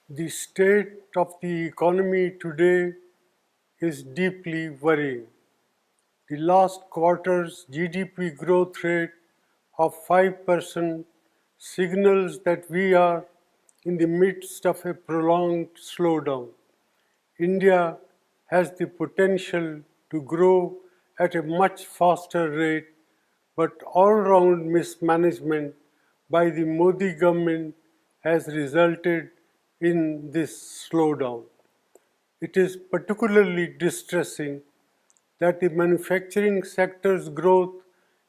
The state of the economy today is deeply worrying. The last quarter's GDP growth rate of 5% signals that we are in the midst of a prolonged slowdown. India has the potential to grow at a much faster rate, but all-round mismanagement by the Modi government has resulted in this slowdown. It is particularly distressing that the manufacturing sector's growth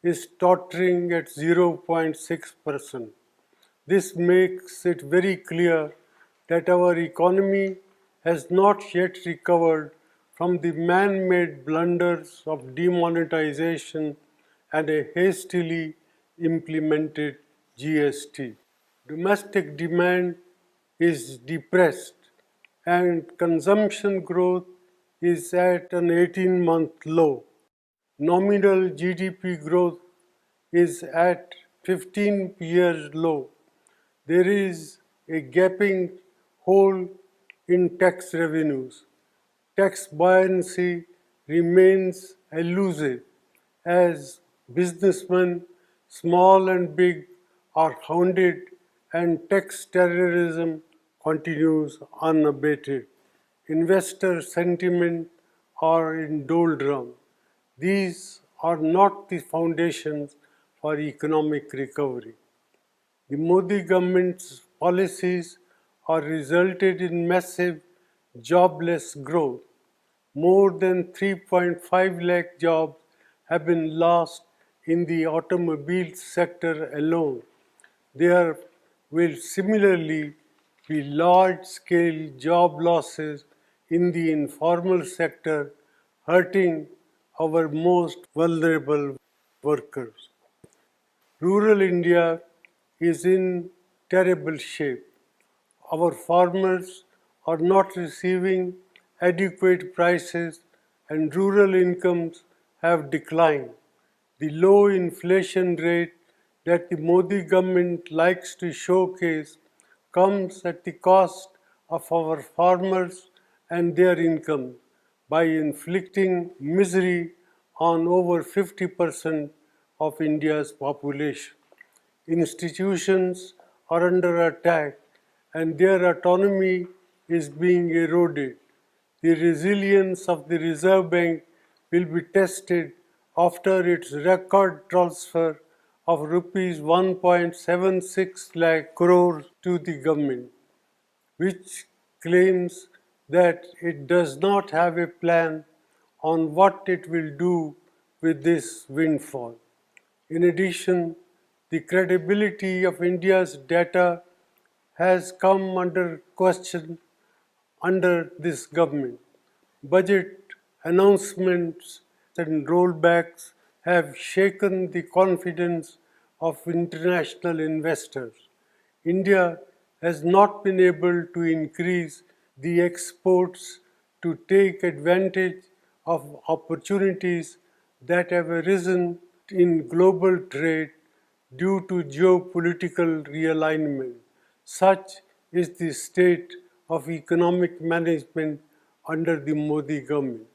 is tottering at 0.6%. This makes it very clear that our economy has not yet recovered from the man-made blunders of demonetization and a hastily implemented GST. Domestic demand is depressed and consumption growth is at an 18-month low. Nominal GDP growth is at 15 years low. There is a gaping hole in tax revenues. Tax buoyancy remains elusive as businessmen, small and big, are hounded and tax terrorism continues unabated. Investor sentiment are in doldrum. These are not the foundations for economic recovery. The Modi government's policies are resulted in massive jobless growth. More than 3.5 lakh jobs have been lost in the automobile sector alone. There will similarly be large-scale job losses in the informal sector, hurting our most vulnerable workers. Rural India is in terrible shape. Our farmers are not receiving adequate prices and rural incomes have declined. The low inflation rate that the Modi government likes to showcase comes at the cost of our farmers and their income by inflicting misery on over 50% of India's population. Institutions are under attack and their autonomy is being eroded. The resilience of the Reserve Bank will be tested after its record transfer of rupees 1.76 lakh crore to the government, which claims that it does not have a plan on what it will do with this windfall. In addition, the credibility of India's data has come under question under this government. Budget announcements and rollbacks have shaken the confidence of international investors. India has not been able to increase the exports to take advantage of opportunities that have arisen in global trade due to geopolitical realignment. Such is the state of economic management under the Modi government.